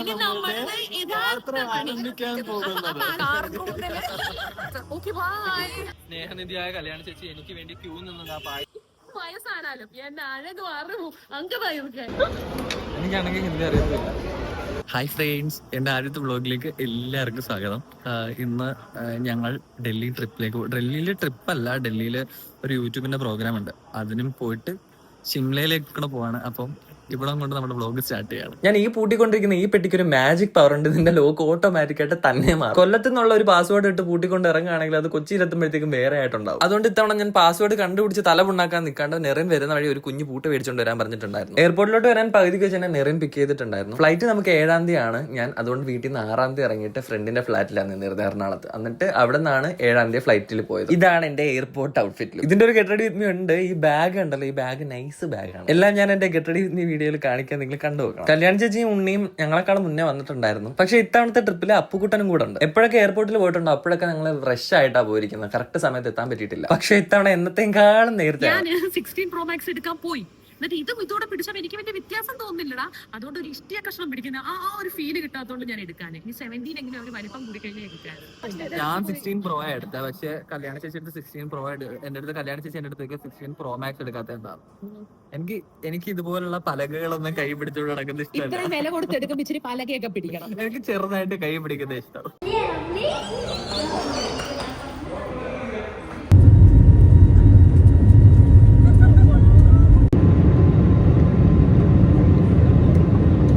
നമ്മളുടെ യാത്ര ആരംഭിക്കാൻ പോകുന്നത്. സ്നേഹനിധിയായ കല്യാണ ചേച്ചി എനിക്ക് വേണ്ടി ക്യൂ നിന്നത് ആ പായ വയസ്സാണാലും എന്റെ അഴക് മാറും അങ്കമായിരിക്കാൻ. എനിക്കാണെങ്കിൽ ഹിന്ദി അറിയത്തില്ല. ഹായ് ഫ്രണ്ട്സ്, എൻ്റെ ആദ്യത്തെ വ്ളോഗിലേക്ക് എല്ലാവർക്കും സ്വാഗതം. ഇന്ന് ഞങ്ങൾ ഡൽഹിയിലെ ട്രിപ്പല്ല, ഡൽഹിയിൽ ഒരു യൂട്യൂബിൻ്റെ പ്രോഗ്രാം ഉണ്ട്, അതിനും പോയിട്ട് ഷിംലയിലേക്ക് കൂടെ പോവാണ്. അപ്പം ഇവിടെ കൊണ്ട് നമ്മുടെ വ്ളോഗ് സ്റ്റാർട്ട് ചെയ്യണം. ഞാൻ ഈ പൂട്ടിക്കൊണ്ടിരിക്കുന്ന ഈ പെട്ടിക്ക് ഒരു മാജിക് പവർ ഉണ്ട്. ഇതിന്റെ ലോക്ക് ഓട്ടോമാറ്റിക് ആയിട്ട് തന്നെ മാറും. കൊല്ലത്തു നിന്നുള്ള ഒരു പാസ്വേഡ് ഇട്ട് പൂട്ടിക്കൊണ്ട് ഇറങ്ങുകയാണെങ്കിൽ അത് കൊച്ചിയിലെത്തുമ്പോഴത്തേക്കും വേറെ ആയിട്ടുണ്ടാവും. അതുകൊണ്ട് ഇത്തവണ ഞാൻ പാസ്വേഡ് കണ്ടുപിടിച്ച് തല പുണ്ണാക്കാൻ നിൽക്കാണ്ട് നെറിൻ വരുന്ന വഴി ഒരു കുഞ്ഞു പൂട്ട് മേടിച്ചുകൊണ്ട് വരാൻ പറഞ്ഞിട്ടുണ്ടായിരുന്നു. എയർപോർട്ടിലോട്ട് വരാൻ പകുതിക്ക് വെച്ച് തന്നെ നെറിൻ പിക്ക് ചെയ്തിട്ടുണ്ടായിരുന്നു. ഫ്ലൈറ്റ് നമുക്ക് 7-ാം തീയതി ആണ്. ഞാൻ അതുകൊണ്ട് വീട്ടിൽ നിന്ന് 6-ാം തീയതി ഇറങ്ങിയിട്ട് ഫ്രണ്ടിന്റെ ഫ്ലാറ്റിലാണ് നിന്നിരുന്നത് എറണാകുളത്ത്. എന്നിട്ട് അവിടെ നിന്നാണ് 7-ാം തീയതി ഫ്ലൈറ്റിൽ പോയത്. ഇതാണ് എന്റെ എയർപോർട്ട് ഔട്ട്ഫിറ്റ്. ഇതിന്റെ ഒരു ഗെറ്റ് റെഡി വിത്ത് മീ ഉണ്ട്. ഈ ബാഗ് ഉണ്ടല്ലോ, ഈ ബാഗ് നൈസ് ബാഗാണ്. എല്ലാം ഞാൻ എന്റെ ഗെറ്റ് റെഡി വിത്ത് മീ വീഡിയോയിൽ കാണിക്കാൻ നിങ്ങൾ കണ്ടുപോകണം. കല്യാൺ ചേച്ചിയും ഉണ്ണിയും ഞങ്ങളെക്കാളും മുന്നേ വന്നിട്ടുണ്ടായിരുന്നു. പക്ഷെ ഇത്തവണത്തെ ട്രിപ്പിൽ അപ്പുക്കുട്ടനും കൂടെ ഉണ്ട്. എപ്പോഴൊക്കെ എയർപോർട്ടിൽ പോയിട്ടുണ്ടോ അപ്പോഴൊക്കെ ഞങ്ങൾ റഷ് ആയിട്ടാണ് പോയിരിക്കുന്നത്. കറക്റ്റ് സമയത്ത് എത്താൻ പറ്റിയിട്ടില്ല. പക്ഷെ ഇത്തവണ എന്നത്തെക്കാളും നേരത്തെ 16 Pro Max എടുക്കാൻ പോയി. എന്നിട്ട് ഇതോടെ പിടിച്ചപ്പോൾ എനിക്ക് വലിയ വ്യത്യാസം തോന്നുന്നില്ലടാ. അതുകൊണ്ട് ഒരു ഇഷ്ടിയ കഷ്ണം പിടിക്കുന്ന ആ ഒരു ഫീല് കിട്ടാത്തതുകൊണ്ട് ഞാൻ എടുക്കാൻ. ഈ 17 എങ്കിലും ഒരു വലിപ്പം കൂടി കഴിഞ്ഞാൽ എടുക്കാൻ. ഞാൻ 16 Pro എടുത്ത, പക്ഷെ കല്യാണ ചേച്ചി എടുത്ത് 16 Pro എന്റെ അടുത്ത് കല്യാണ ചേച്ചി എന്റെ അടുത്തേക്ക് 16 Pro Max എടുക്കാത്ത എന്താണ്? എനിക്ക് ഇതുപോലുള്ള പലകകളൊന്നും കൈ പിടിച്ചുകൊണ്ട് നടക്കുന്ന ഇഷ്ടമല്ല. വില കൊടുത്ത് എടുക്കുമ്പോൾ ഇച്ചിരി പലകയൊക്കെ പിടിക്കണം. എനിക്ക് ചെറുതായിട്ട് കൈ പിടിക്കുന്ന ഇഷ്ടം.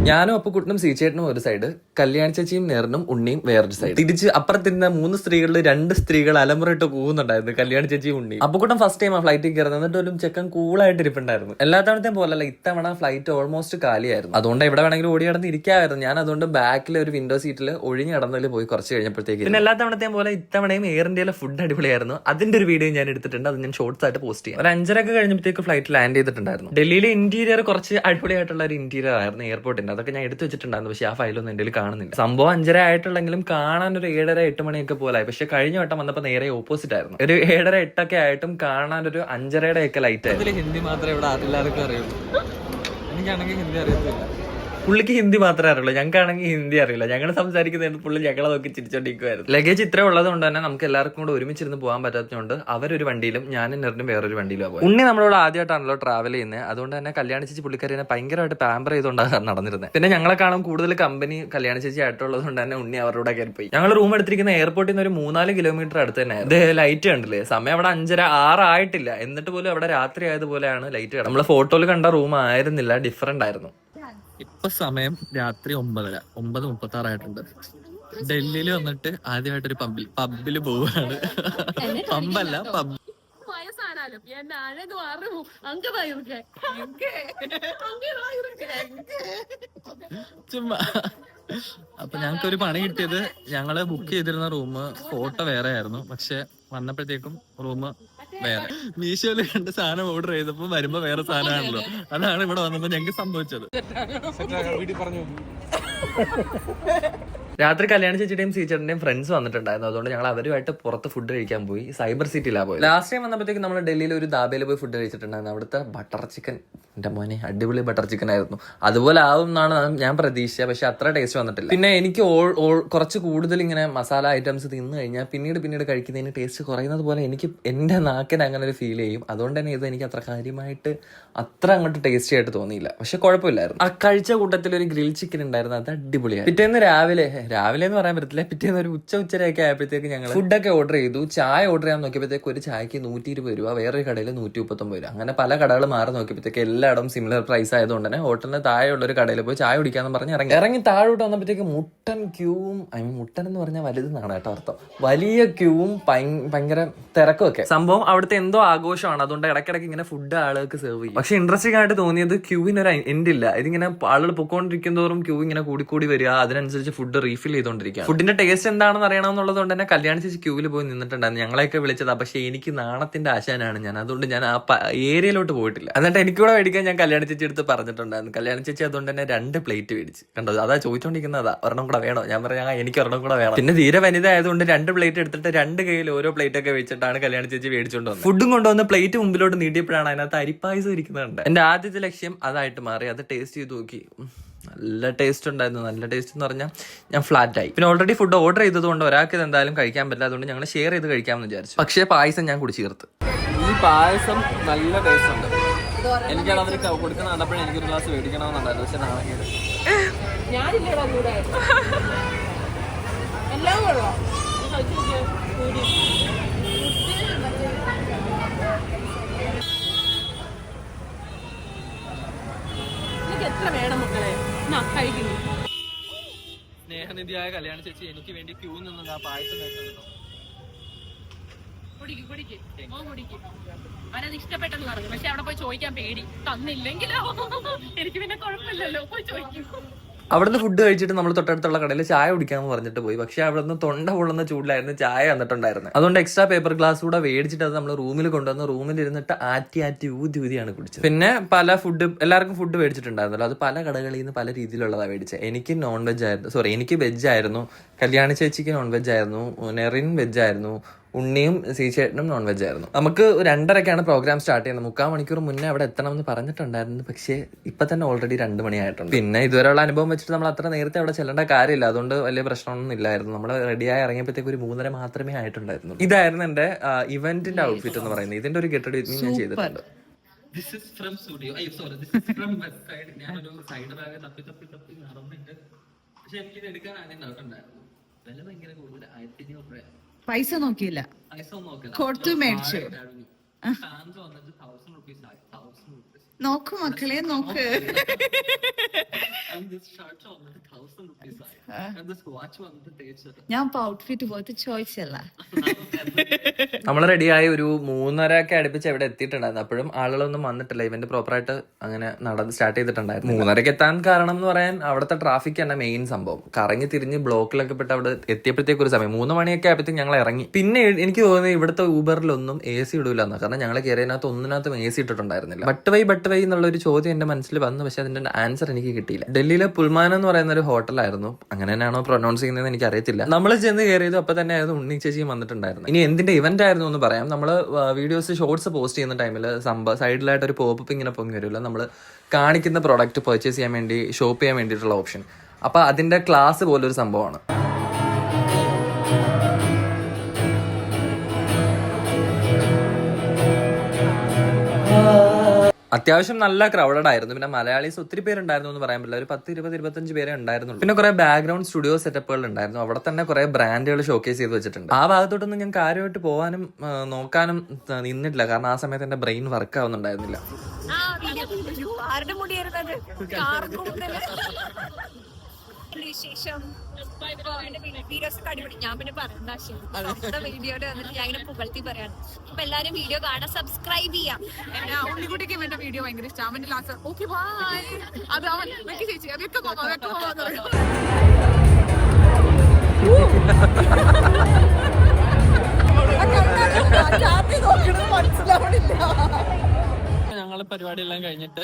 ഞാനും അപ്പുക്കുട്ടനും സീച്ചേട്ടനും ഒരു സൈഡ്, കല്യാൺ ചേച്ചിയും നെറിനും ഉണ്ണിയും വേറൊരു സൈഡ്. തിരിച്ച് അപ്പുറത്തിരുന്ന 3 സ്ത്രീകളിൽ 2 സ്ത്രീകൾ അലമുറയിട്ട് കൂവുന്നുണ്ടായിരുന്നു, കല്യാൺ ചേച്ചിയും ഉണ്ണിയും. അപ്പുക്കുട്ടൻ ഫസ്റ്റ് ടൈം ആ ഫ്ലൈറ്റിൽ കയറുന്നത്. എന്നിട്ട് ഒരു ചെക്കൻ കൂളായിട്ട് ഇരിപ്പുണ്ടായിരുന്നു. എല്ലാ തവണത്തെയും പോലല്ല, ഇത്തവണ ഫ്ലൈറ്റ് ഓൾമോസ്റ്റ് കാലിയായിരുന്നു. അതുകൊണ്ട് എവിടെ വേണമെങ്കിലും ഓടി കിടന്ന് ഇരിക്കാമായിരുന്നു. ഞാൻ അതുകൊണ്ട് ബാക്കിൽ ഒരു വിൻഡോ സീറ്റിൽ ഒഴിഞ്ഞ് കിടന്നതിൽ പോയി കുറച്ച് കഴിഞ്ഞപ്പോഴത്തേക്ക്. പിന്നെ എല്ലാ തവണത്തെയും പോലെ ഇത്തവണയും എയർ ഇന്ത്യയിലെ ഫുഡ് അടിപൊളിയായിരുന്നു. അതിന്റെ ഒരു വീഡിയോ ഞാൻ എടുത്തിട്ടുണ്ട്, അത് ഞാൻ ഷോർട്സ് ആയിട്ട് പോസ്റ്റ് ചെയ്യാം. ഒരു 5:30 കഴിഞ്ഞപ്പോഴത്തേക്ക് ഫ്ലൈറ്റ് ലാൻഡ് ചെയ്തിട്ടുണ്ടായിരുന്നു. ഡൽഹിയിലെ ഇന്റീരിയർ കുറച്ച് അടിപൊളിയായിട്ടുള്ള ഒരു ഇന്റീരിയർ ആയിരുന്നു എയർപോർട്ടിന്റെ. അതൊക്കെ ഞാൻ എടുത്തു വെച്ചിട്ടുണ്ടായിരുന്നു, പക്ഷെ ആ ഫയലൊന്നും എന്റെ കാണുന്നില്ല. സംഭവം 5:30 ആയിട്ടുള്ളെങ്കിലും കാണാൻ ഒരു 7:30-8 മണിയൊക്കെ പോലായി. പക്ഷെ കഴിഞ്ഞ വട്ടം വന്നപ്പോൾ നേരെ ഓപ്പോസിറ്റ് ആയിരുന്നു. ഒരു 7:30-8 ഒക്കെ ആയിട്ടും കാണാൻ ഒരു 5:30 ഒക്കെ ലൈറ്റ് ആയിരുന്നു. ഹിന്ദി മാത്രമേ ഇവിടെ എല്ലാവർക്കും അറിയുള്ളൂ. എനിക്കാണെങ്കിൽ ഹിന്ദി അറിയത്തില്ല. പുള്ളിക്ക് ഹിന്ദി മാത്രമേ അറിയുള്ളൂ, ഞങ്ങൾക്കാണെങ്കിൽ ഹിന്ദി അറിയില്ല. ഞങ്ങൾ സംസാരിക്കുന്നതിന് പുള്ളി ഞങ്ങളെ നോക്കി ചിരിച്ചോണ്ടിരിക്കുമായിരുന്നു. ലഗേജ് ഇത്ര ഉള്ളത് കൊണ്ട് തന്നെ നമുക്ക് എല്ലാവർക്കും കൂടെ ഒരുമിച്ചിരുന്ന് പോകാൻ പറ്റാത്തതുകൊണ്ട് അവരൊരു വണ്ടിയിലും ഞാനും നെറിനും വേറൊരു വണ്ടിയിലും പോയി. ഉണ്ണി നമ്മളോട് ആദ്യമായിട്ടാണല്ലോ ട്രാവൽ ചെയ്യുന്നത്. അതുകൊണ്ട് തന്നെ കല്യാണ ചേച്ചി പുള്ളിക്കാരിനെ ഭയങ്കരമായിട്ട് പാമ്പർ ചെയ്തുകൊണ്ടാണ് നടന്നിരുന്നത്. പിന്നെ ഞങ്ങളെക്കാളും കൂടുതൽ കമ്പനി കല്യാണ ചേച്ചി ആയിട്ടുള്ളത് കൊണ്ട് തന്നെ ഉണ്ണി അവരുടെ കയറി പോയി. ഞങ്ങൾ റൂം എടുത്തിരിക്കുന്ന എയർപോർട്ടിൽ നിന്ന് ഒരു 3-4 കിലോമീറ്റർ അടുത്ത് തന്നെ. ഇത് ലൈറ്റ് കണ്ടില്ലേ, സമയം അവിടെ 5:30-6 ആയിട്ടില്ല. എന്നിട്ട് പോലും അവിടെ രാത്രി ആയതുപോലെയാണ് ലൈറ്റ്. നമ്മൾ ഫോട്ടോയിൽ കണ്ട റൂം ആയിരുന്നില്ല, ഡിഫറെന്റ് ആയിരുന്നു. ഇപ്പൊ സമയം രാത്രി 9:36 ആയിട്ടുണ്ട്. ഡൽഹിയിൽ വന്നിട്ട് ആദ്യമായിട്ടൊരു പബ്ബില് പോവാണ്. പമ്പല്ല, പബ്. വയസ്സാണാലും എന്റെ അഴക് മാറും അങ്കമായിരിക്കാൻ. ചുമ്മാ. അപ്പൊ ഞങ്ങൾക്കൊരു പണി കിട്ടിയത്, ഞങ്ങള് ബുക്ക് ചെയ്തിരുന്ന റൂം ഫോട്ടോ വേറെ ആയിരുന്നു, പക്ഷെ വന്നപ്പോഴത്തേക്കും റൂം വേറെ. മീഷോയില് 2 സാധനം ഓർഡർ ചെയ്തപ്പോ വരുമ്പോ വേറെ സാധനമാണല്ലോ. അതാണ് ഇവിടെ വന്നപ്പോ ഞങ്ങൾക്ക് സംഭവിച്ചത്. രാത്രി കല്യാണ ചേച്ചിയുടെയും സീച്ചറിന്റെയും ഫ്രണ്ട്സ് വന്നിട്ടുണ്ടായിരുന്നു. അതുകൊണ്ട് ഞങ്ങൾ അവരുമായിട്ട് പുറത്ത് ഫുഡ് കഴിക്കാൻ പോയി. സൈബർ സിറ്റിയിലാണ് പോയി. ലാസ്റ്റ് ടൈം വന്നപ്പോഴത്തേക്ക് നമ്മൾ ഡൽഹിയിൽ ഒരു ദാബയിൽ പോയി ഫുഡ് കഴിച്ചിട്ടുണ്ടായിരുന്നു. അവിടുത്തെ ബട്ടർ ചിക്കൻ, എന്റെ മോനെ അടിപൊളി ബട്ടർ ചിക്കൻ ആയിരുന്നു. അതുപോലെ ആവും എന്നാണ് ഞാൻ പ്രതീക്ഷിച്ചത്, പക്ഷെ അത്ര ടേസ്റ്റ് വന്നിട്ടില്ല. പിന്നെ എനിക്ക് കുറച്ച് കൂടുതൽ ഇങ്ങനെ മസാല ഐറ്റംസ് തിന്നു കഴിഞ്ഞാൽ പിന്നീട് കഴിക്കുന്നതിന് ടേസ്റ്റ് കുറയുന്നത് പോലെ എനിക്ക് എന്റെ നാക്കിന് അങ്ങനെ ഒരു ഫീൽ ചെയ്യും. അതുകൊണ്ട് തന്നെ ഇത് എനിക്ക് അത്ര കാര്യമായിട്ട് അത്ര അങ്ങോട്ട് ടേസ്റ്റി ആയിട്ട് തോന്നിയില്ല. പക്ഷെ കുഴപ്പമില്ലായിരുന്നു. ആ കഴിച്ച കൂട്ടത്തിൽ ഒരു ഗ്രിൽ ചിക്കൻ ഉണ്ടായിരുന്നു, അത് അടിപൊളിയായി. പിറ്റേന്ന് രാവിലെ എന്ന് പറയാൻ പറ്റത്തില്ല, പിറ്റേന്ന് ഒരു ഉച്ചയൊക്കെ ആയപ്പോഴത്തേക്ക് ഞങ്ങൾ ഫുഡൊക്കെ ഓർഡർ ചെയ്തു. ചായ ഓർഡർ ചെയ്യാൻ നോക്കിയപ്പോഴത്തേക്ക് ഒരു ചായക്ക് 120 രൂപ, വേറൊരു കടയിൽ 139 രൂപ. അങ്ങനെ പല കടകൾ മാറി നോക്കിയപ്പോഴത്തേക്ക് എല്ലായിടും സിമിലർ പ്രൈസ് ആയതുകൊണ്ട് തന്നെ ഹോട്ടലിന് താഴെയുള്ള ഒരു കടയിൽ പോയി ചായ കുടിക്കാന്ന് പറഞ്ഞ് ഇറങ്ങി താഴോട്ട് വന്നപ്പോഴത്തേക്ക് മുട്ടൻ ക്യൂവും, മുട്ടൻ എന്ന് പറഞ്ഞാൽ വലുതെന്നാണ് കേട്ടോ അർത്ഥം, വലിയ ക്യൂവും ഭയങ്കര തിരക്കും ഒക്കെ. സംഭവം അവിടുത്തെ എന്തോ ആഘോഷമാണ്, അതുകൊണ്ട് ഇടയ്ക്കിടയ്ക്ക് ഇങ്ങനെ ഫുഡ് ആളുകൾക്ക് സെർവ് ചെയ്യും. പക്ഷെ ഇൻട്രസ്റ്റിംഗ് ആയിട്ട് തോന്നിയത് ക്യൂവിന് ഒരു എൻഡ് ഇല്ല. ഇതിങ്ങനെ ആളുകൾ പൊക്കോണ്ടിരിക്കുന്നതോറും ക്യൂ ഇങ്ങനെ കൂടി വരിക, അതിനനുസരിച്ച് ഫുഡ് റീഫിൽ ചെയ്തുകൊണ്ടിരിക്കുക. ഫുഡിന്റെ ടേസ്റ്റ് എന്താണെന്ന് അറിയണമെന്നുള്ളത് കൊണ്ട് തന്നെ കല്യാണ ചേച്ചി ക്യൂവിൽ പോയി നിന്നിട്ടുണ്ടായിരുന്നു. ഞങ്ങളെയൊക്കെ വിളിച്ചതാ, പക്ഷെ എനിക്ക് നാണത്തിന്റെ ആശാനാണ് ഞാൻ, അതുകൊണ്ട് ഞാൻ ആ ഏരിയയിലോട്ട് പോയിട്ടില്ല. എന്നിട്ട് എനിക്കൂടെ മേടിക്കാൻ ഞാൻ കല്യാണ ചേച്ചി എടുത്ത് പറഞ്ഞിട്ടുണ്ടായിരുന്നു. കല്യാണ ചേച്ചി അതുകൊണ്ട് തന്നെ 2 പ്ലേറ്റ് മേടിച്ച്. കണ്ടോ, അതാ ചോദിച്ചോണ്ടിരിക്കുന്നതാ, ഒരെണ്ണം കൂടെ വേണോ? ഞാൻ പറയാം എനിക്ക് ഒരെണ്ണം കൂടെ വേണം. പിന്നെ തീരെ വനിത ആയതുകൊണ്ട് 2 പ്ലേറ്റ് എടുത്തിട്ട് 2 കയ്യിൽ ഓരോ പ്ലേറ്റ് ഒക്കെ വെച്ചിട്ടാണ് കല്യാണ ചേച്ചി മേടിച്ചോണ്ട് വന്നത്. ഫുഡും കൊണ്ടുവന്ന് പ്ലേറ്റ് മുമ്പിലോട്ട് നീട്ടിയപ്പോഴാണ് അതിനകത്ത് അരിപ്പായസം ഇരിക്കുന്നുണ്ട്. എന്റെ ആദ്യത്തെ ലക്ഷ്യം അതായിട്ട് മാറി. അത് ടേസ്റ്റ് ചെയ്ത് നോക്കി, നല്ല ടേസ്റ്റ് ഉണ്ടായിരുന്നു. നല്ല ടേസ്റ്റ് എന്ന് പറഞ്ഞാൽ ഞാൻ ഫ്ലാറ്റ് ആയി. പിന്നെ ഓൾറെഡി ഫുഡ് ഓർഡർ ചെയ്തതുകൊണ്ട് ഒരാൾക്ക് ഇത് എന്തായാലും കഴിക്കാൻ പറ്റില്ല. അതുകൊണ്ട് ഞങ്ങൾ ഷെയർ ചെയ്ത് കഴിക്കാമെന്ന് വിചാരിച്ചു. പക്ഷേ പായസം ഞാൻ കുടിച്ചു തീർത്ത്. ഈ പായസം നല്ല ടേസ്റ്റ് ഉണ്ട്. എനിക്കാണ് അവർ കൊടുക്കുന്ന കണ്ടപ്പോഴേ എനിക്കൊരു ഗ്ലാസ് മേടിക്കണമെന്നുണ്ടായിരുന്നു. പക്ഷെ നാളെ എത്ര വേണം മക്കളെ കഴിക്കുന്നു. സ്നേഹനിധിയായ കല്യാണ ചേച്ചി എനിക്ക് വേണ്ടി ക്യൂ നിന്നത് ആ പായസം കഴിക്കുന്നുണ്ടോ? അവനത് ഇഷ്ടപ്പെട്ടെന്ന് പറഞ്ഞു. പക്ഷെ അവിടെ പോയി ചോദിക്കാൻ പേടി. തന്നില്ലെങ്കിലോ എനിക്ക് പിന്നെ കുഴപ്പമില്ലല്ലോ, പോയി ചോദിക്കും. അവിടുന്ന് ഫുഡ് കഴിച്ചിട്ട് നമ്മൾ തൊട്ടടുത്തുള്ള കടയിൽ ചായ കുടിക്കാമെന്ന് പറഞ്ഞിട്ട് പോയി. പക്ഷെ അവിടുന്ന് തൊണ്ട പൊള്ളുന്ന ചൂടിലായിരുന്നു ചായ വന്നിട്ടുണ്ടായിരുന്നത്. അതുകൊണ്ട് എക്സ്ട്രാ പേപ്പർ ഗ്ലാസ് കൂടെ മേടിച്ചിട്ട് അത് നമ്മൾ റൂമിൽ കൊണ്ടുവന്ന് റൂമിൽ ഇരുന്നിട്ട് ആറ്റി ഊതിയാണ് കുടിച്ചത്. പിന്നെ പല ഫുഡ് എല്ലാവർക്കും ഫുഡ് മേടിച്ചിട്ടുണ്ടായിരുന്നല്ലോ. അത് പല കടകളിൽ നിന്ന് പല രീതിയിലുള്ളതാണ് മേടിച്ചത്. എനിക്ക് നോൺ വെജ് ആയിരുന്നു, എനിക്ക് വെജ് ആയിരുന്നു. കല്യാണ ചേച്ചിക്ക് നോൺ വെജ് ആയിരുന്നു, നെറിൻ വെജ് ആയിരുന്നു, ഉണ്ണിയും സീച്ചേട്ടനും നോൺ വെജ് ആയിരുന്നു. നമുക്ക് 2:30ക്കാണ് പ്രോഗ്രാം സ്റ്റാർട്ട് ചെയ്യുന്നത്. 3/4 മണിക്കൂർ മുന്നേ അവിടെ എത്തണമെന്ന് പറഞ്ഞിട്ടുണ്ടായിരുന്നു. പക്ഷേ ഇപ്പൊ തന്നെ ഓൾറെഡി 2 മണിയായിട്ടുണ്ട്. പിന്നെ ഇതുവരെയുള്ള അനുഭവം വെച്ചിട്ട് നമ്മൾ അത്ര നേരത്തെ അവിടെ ചെല്ലേണ്ട കാര്യമില്ല. അതുകൊണ്ട് വലിയ പ്രശ്നമൊന്നും ഇല്ലായിരുന്നു. നമ്മൾ റെഡിയായി ഇറങ്ങിയപ്പോഴത്തേക്ക് ഒരു 3:30 മാത്രമേ ആയിട്ടുണ്ടായിരുന്നു. ഇതായിരുന്നു എന്റെ ഇവന്റിന്റെ ഔട്ട്ഫിറ്റ് എന്ന് പറയുന്നത്. ഇതിന്റെ ഒരു ഗെറ്റ് റെഡി ഞാൻ ചെയ്തിട്ടുണ്ട്. This is from studio. This is from website. ഞാനൊരു സൈഡ് ബാഗ് തപ്പി നടന്നിട്ട് പക്ഷെ എനിക്കിത് എടുക്കാൻ ആദ്യം ഡൗട്ട് ഉണ്ടായിരുന്നു. വില ഭയങ്കര കൂടുതൽ, 1500 രൂപ. പൈസ നോക്കിയില്ല, പൈസ നോക്കില്ല, കൊടുത്തു മേടിച്ചു. ഫാൻസ് വന്നിട്ട് 1000 rupees ആയി. 1000 rupees. നോക്കു മക്കളെ നോക്ക്. And this shirt വന്നിട്ട് 1000 rupees ആയി. And this watch വന്നിട്ട് തേച്ചത്. ഞാൻ ഇപ്പൊ ഔട്ട്ഫിറ്റ് പോയിട്ട് ചോദിച്ചല്ല. നമ്മൾ റെഡിയായി ഒരു 3:30 അടുപ്പിച്ച് എവിടെ എത്തിയിട്ടുണ്ടായിരുന്നു. അപ്പോഴും ആളുകളൊന്നും വന്നിട്ടില്ല. ഇവന്റ് പ്രോപ്പറായിട്ട് അങ്ങനെ സ്റ്റാർട്ട് ചെയ്തിട്ടുണ്ടായിരുന്നു. 3:30 എത്താൻ കാരണം എന്ന് പറയാൻ അവിടുത്തെ ട്രാഫിക് തന്നെ മെയിൻ സംഭവം. കറങ്ങി തിരിഞ്ഞ് ബ്ലോക്കിലൊക്കെ പെട്ട് അവിടെ എത്തിയപ്പോഴത്തേക്ക് ഒരു സമയം 3 മണിയൊക്കെ ആയപ്പോഴത്തേക്ക് ഞങ്ങൾ ഇറങ്ങി. പിന്നെ എനിക്ക് തോന്നുന്നത് ഇവിടുത്തെ ഊബറിലൊന്നും AC ഇടൂലെന്ന്. കാരണം ഞങ്ങൾ കയറിയതിനകത്ത് ഒന്നിനകത്തും AC ഇട്ടിട്ടുണ്ടായിരുന്നില്ല. ബട്ട് വൈ എന്നുള്ള ഒരു ചോദ്യം എന്റെ മനസ്സിൽ വന്നു. പക്ഷെ അതിന്റെ ആൻസർ എനിക്ക് കിട്ടിയില്ല. ഡൽഹിയിലെ പുൽമാൻ എന്ന് പറയുന്ന ഒരു ഹോട്ടലായിരുന്നു. അങ്ങനെ തന്നെയാണോ പ്രൊനൗൺസ് ചെയ്യുന്നതെന്ന് എനിക്ക് അറിയത്തില്ല. നമ്മൾ ചെന്ന് കയറിയത് അപ്പൊ തന്നെ ആയിരുന്നു ഉണ്ണി ചേച്ചിയും വന്നിട്ടുണ്ടായിരുന്നു. ഇനി എന്തിന്റെ ഇവന്റ് ആയിരുന്നു എന്ന് പറയാം. നമ്മൾ വീഡിയോസ് ഷോർട്സ് പോസ്റ്റ് ചെയ്യുന്ന ടൈമിൽ സൈഡിലായിട്ട് ഒരു പോപ്പ് ഇങ്ങനെ പൊങ്ങി വരുമല്ലോ. നമ്മൾ കാണിക്കുന്ന പ്രോഡക്റ്റ് പർച്ചേസ് ചെയ്യാൻ വേണ്ടി ഷോപ്പ് ചെയ്യാൻ വേണ്ടിയിട്ടുള്ള ഓപ്ഷൻ. അപ്പൊ അതിന്റെ ക്ലാസ് പോലൊരു സംഭവമാണ്. അത്യാവശ്യം നല്ല ക്രൗഡഡ് ആയിരുന്നു. പിന്നെ മലയാളീസ് ഒത്തിരി പേരുണ്ടായിരുന്നു എന്ന് പറയാൻ പറ്റില്ല. ഒരു 10, 20, 25 പേരെ ഉണ്ടായിരുന്നുള്ളൂ. പിന്നെ കുറെ ബാക്ക്ഗ്രൗണ്ട് സ്റ്റുഡിയോ സെറ്റപ്പുകൾ ഉണ്ടായിരുന്നു. അവിടെ തന്നെ കുറെ ബ്രാൻഡുകൾ ഷോക്കേസ് ചെയ്ത് വെച്ചിട്ടുണ്ട്. ആ ഭാഗത്തോട്ടൊന്നും ഞാൻ കാര്യമായിട്ട് പോകാനും നോക്കാനും നിന്നിട്ടില്ല. കാരണം ആ സമയത്ത് എന്റെ ബ്രെയിൻ വർക്ക് ആവുന്നുണ്ടായിരുന്നില്ല. വിശേഷം വീഡിയോസ് ഒക്കെ അടിപൊളി. ഞാൻ പിന്നെ പറയണ്ട വീഡിയോയുടെ വന്നിട്ട് ഞാൻ ഇങ്ങനെ പുകഴ്ത്തി പറയാണ്. അപ്പൊ എല്ലാരും വീഡിയോ കാണാൻ സബ്സ്ക്രൈബ് ചെയ്യാം. ഉണ്ണിക്കുട്ടിക്ക് എന്റെ വീഡിയോ ഭയങ്കര ഇഷ്ടം. അവന്റെ ലാസ്റ്റ് ഓക്കെ ബൈ അത് അവൻ ചേച്ചി അതൊക്കെ ഞങ്ങളെ പരിപാടി എല്ലാം കഴിഞ്ഞിട്ട്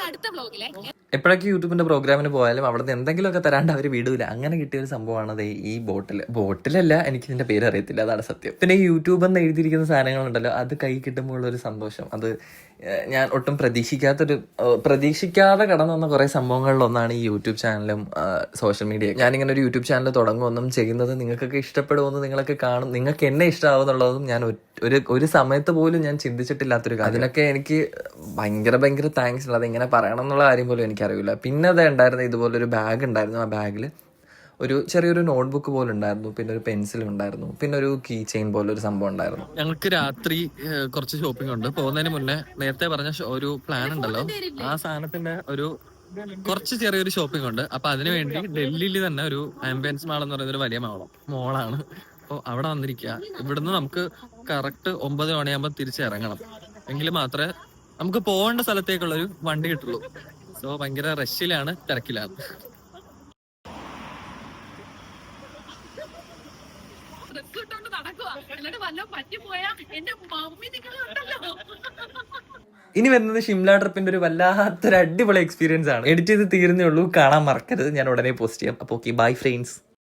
അടുത്ത വ്ലോഗിലെ എപ്പോഴൊക്കെ യൂട്യൂബിന്റെ പ്രോഗ്രാമിന് പോയാലും അവിടുന്ന് എന്തെങ്കിലുമൊക്കെ തരാണ്ട് അവർ വിടൂല. അങ്ങനെ കിട്ടിയ ഒരു സംഭവമാണ് ഈ ബോട്ടിലല്ല, എനിക്ക് ഇതിന്റെ പേര് അറിയത്തില്ല, അതാണ് സത്യം. പിന്നെ ഈ യൂട്യൂബ് എന്ന് എഴുതിയിരിക്കുന്ന സാധനങ്ങളുണ്ടല്ലോ, അത് കൈ കിട്ടുമ്പോൾ ഒരു സന്തോഷം, അത് ഞാൻ ഒട്ടും പ്രതീക്ഷിക്കാതെ കടന്നു വന്ന കുറെ സംഭവങ്ങളിലൊന്നാണ് ഈ യൂട്യൂബ് ചാനലും സോഷ്യൽ മീഡിയ. ഞാനിങ്ങനെ ഒരു യൂട്യൂബ് ചാനൽ തുടങ്ങുമെന്നും ചെയ്യുന്നത് നിങ്ങൾക്കൊക്കെ ഇഷ്ടപ്പെടുമെന്നും നിങ്ങളൊക്കെ കാണും, നിങ്ങൾക്ക് എന്നെ ഇഷ്ടമാവുന്നുള്ളതും ഞാൻ ഒരു സമയത്ത് പോലും ഞാൻ ചിന്തിച്ചിട്ടില്ലാത്തൊരു കാര്യം. അതിനൊക്കെ എനിക്ക് ഭയങ്കര താങ്ക്സ് ഉള്ളത്. ഇങ്ങനെ പറയണം എന്നുള്ള കാര്യം പോലും എനിക്കറിയില്ല. പിന്നെ അത് ഉണ്ടായിരുന്ന ഇതുപോലൊരു ബാഗ് ഉണ്ടായിരുന്നു. ആ ബാഗിൽ ഒരു ചെറിയൊരു നോട്ട്ബുക്ക് പോലെ ഉണ്ടായിരുന്നു, പിന്നെ ഒരു പെൻസിൽ ഉണ്ടായിരുന്നു, പിന്നെ ഒരു കീ ചെയിൻ പോലെ ഒരു സംഭവം ഉണ്ടായിരുന്നു. ഞങ്ങൾക്ക് രാത്രി കുറച്ച് ഷോപ്പിംഗ് ഉണ്ട്. പോകുന്നതിന് മുന്നേ നേരത്തെ പറഞ്ഞ ഒരു പ്ലാൻ ഉണ്ടല്ലോ, ആ സാധനത്തിന്റെ ഒരു കുറച്ച് ചെറിയൊരു ഷോപ്പിംഗ് ഉണ്ട്. അപ്പൊ അതിനു വേണ്ടി ഡൽഹിയിൽ തന്നെ ഒരു ആംബിയൻസ് മാൾ എന്ന് പറയുന്ന ഒരു വലിയ മോളാണ്. അപ്പോൾ അവിടെ വന്നിരിക്കുക. ഇവിടുന്ന് നമുക്ക് കറക്റ്റ് 9 മണിയാകുമ്പോൾ തിരിച്ചിറങ്ങണം. എങ്കിൽ മാത്രമേ നമുക്ക് പോകേണ്ട സ്ഥലത്തേക്കുള്ളൊരു വണ്ടി കിട്ടുള്ളൂ. സോ ഭയങ്കര റഷിലാണ്, തിരക്കിലാണ്. ഇനി വരുന്നത് ഷിംല ട്രിപ്പിന്റെ ഒരു വല്ലാത്തൊരു അടിപൊളി എക്സ്പീരിയൻസ് ആണ്. എഡിറ്റ് ചെയ്ത് തീരുന്നേ ഉള്ളൂ, കാണാൻ മറക്കരുത്. ഞാൻ ഉടനെ പോസ്റ്റ് ചെയ്യാം. അപ്പോൾ ഓക്കെ, ബൈ ഫ്രണ്ട്സ്.